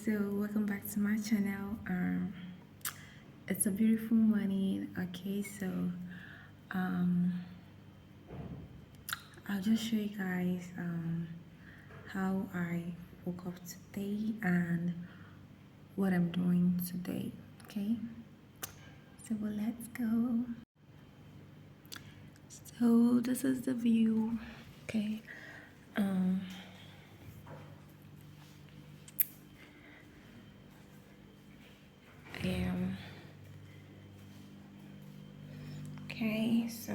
so welcome back to my channel. It's a beautiful morning. Okay, so um, I'll just show you guys how I woke up today and what I'm doing today. Okay, so let's go. So this is the view. Okay, I am okay. So.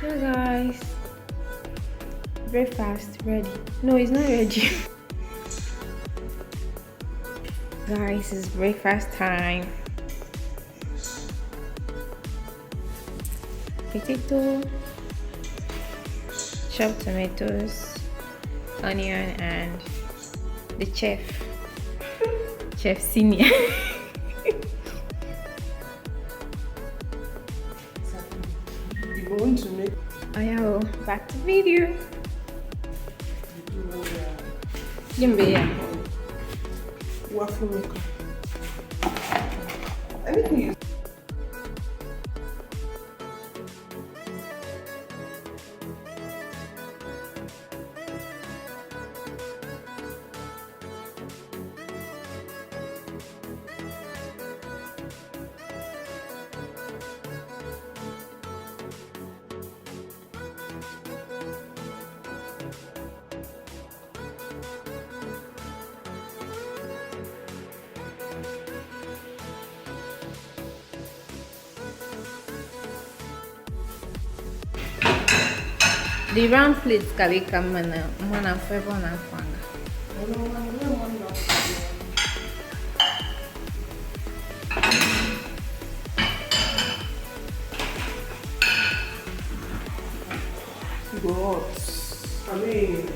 So guys, breakfast ready. No, it's not ready. Guys, it's breakfast time. Potato, chopped tomatoes, onion, and the chef senior. Going to make Back to video. waffle maker. Anything you The round plates kali mana favor na fanga. God. I mean,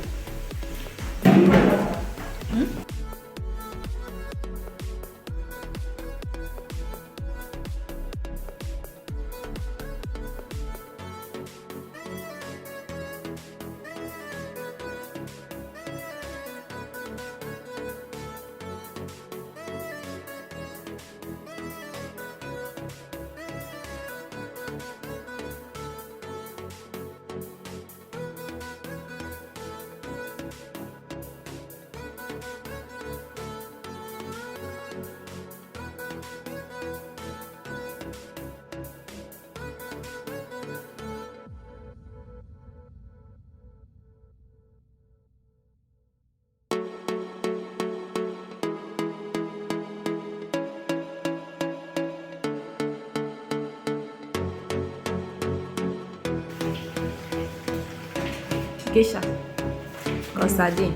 Geisha or sardine.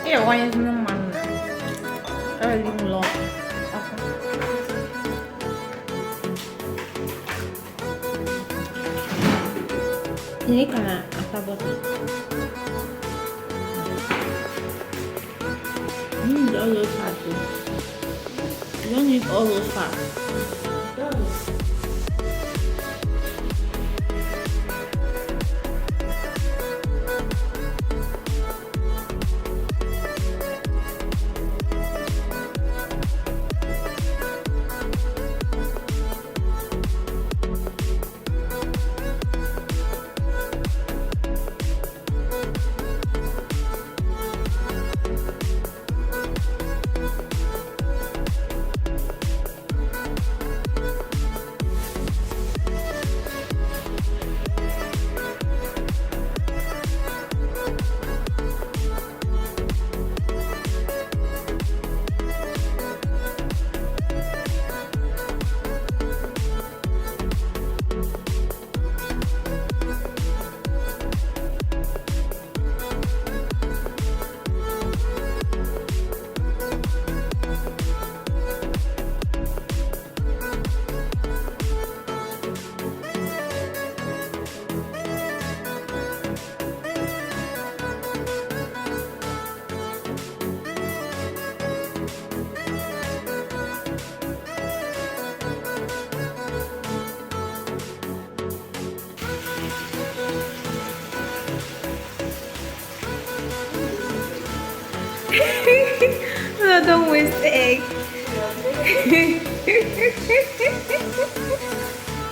Yeah, why is no man early long? Ini kana apa botol? All those fat too. You don't need all those fat. No, don't waste the egg.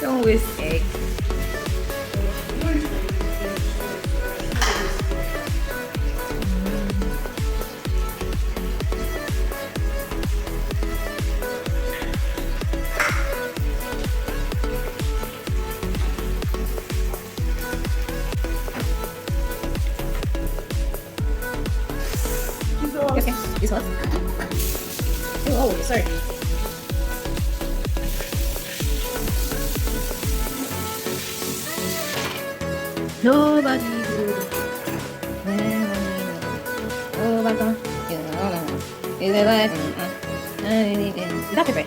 Don't waste egg. Okay, this one. Oh, sorry. Nobody good. Oh, back on. Is it like? Is that pepper?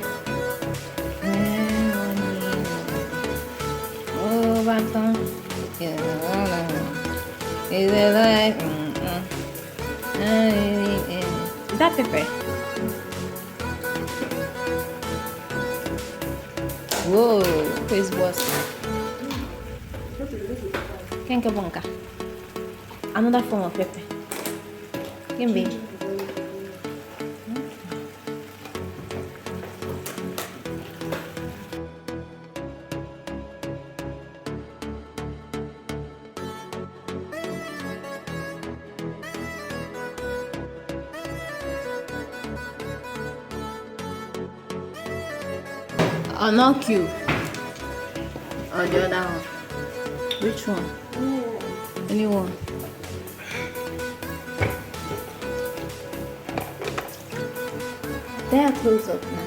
Oh, back on. Is it like? Is that pepper? Whoa, who's boss? Kenke bonka. Another form of pepper. Kimbe. Or not cube. Or the other one. Which one? Anyone. They are close up now.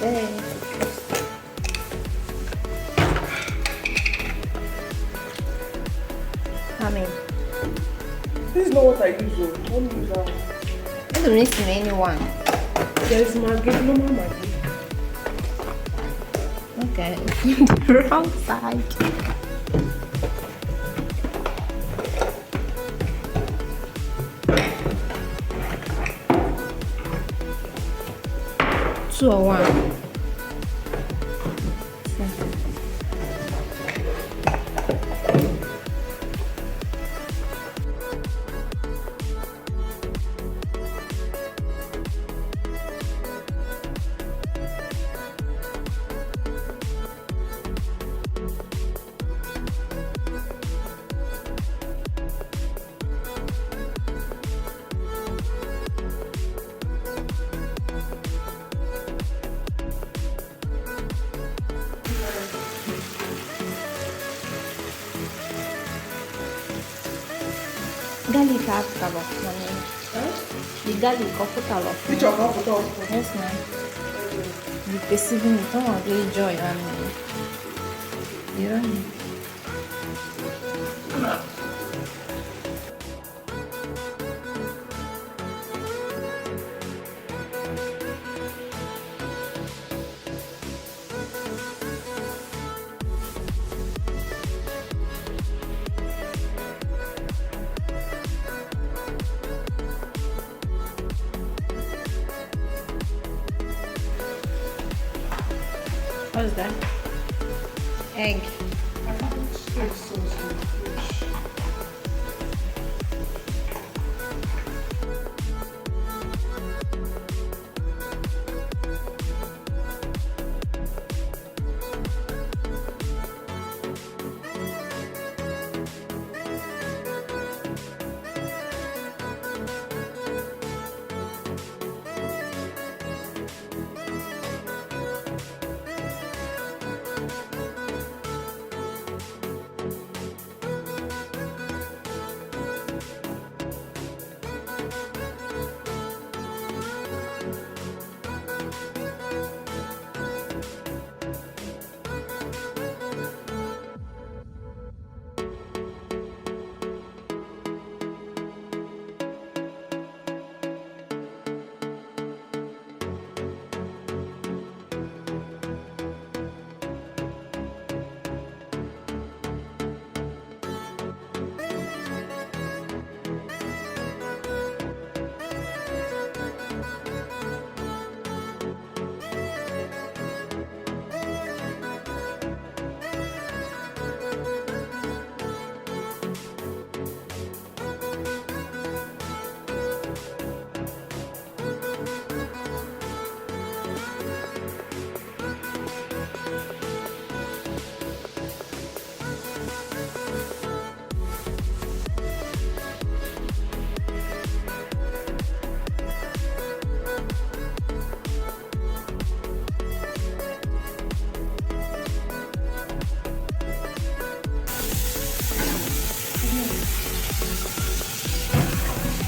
There. Come in. This is not what I use. Don't use that. I don't listen to anyone. There is Maggi, normal Maggi. Okay, the wrong side. Two or one. Garlic after money. The garlic or put a lot. Which of our photo? Yes, ma'am. The perceiving it, don't really joy and you don't need. What's that? Egg.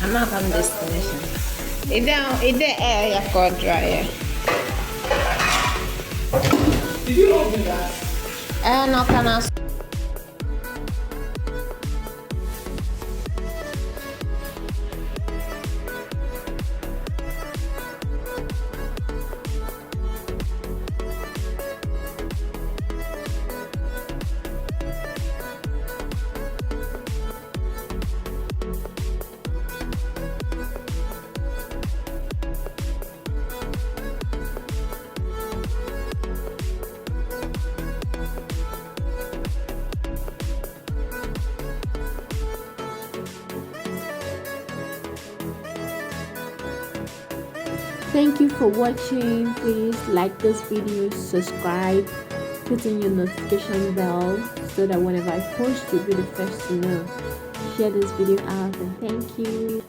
I'm not on destination. It's the air you got dryer. Did you not do that? No, can I? Thank you for watching. Please like this video, subscribe, put in your notification bell so that whenever I post you'll be the first to know. Share this video out and thank you.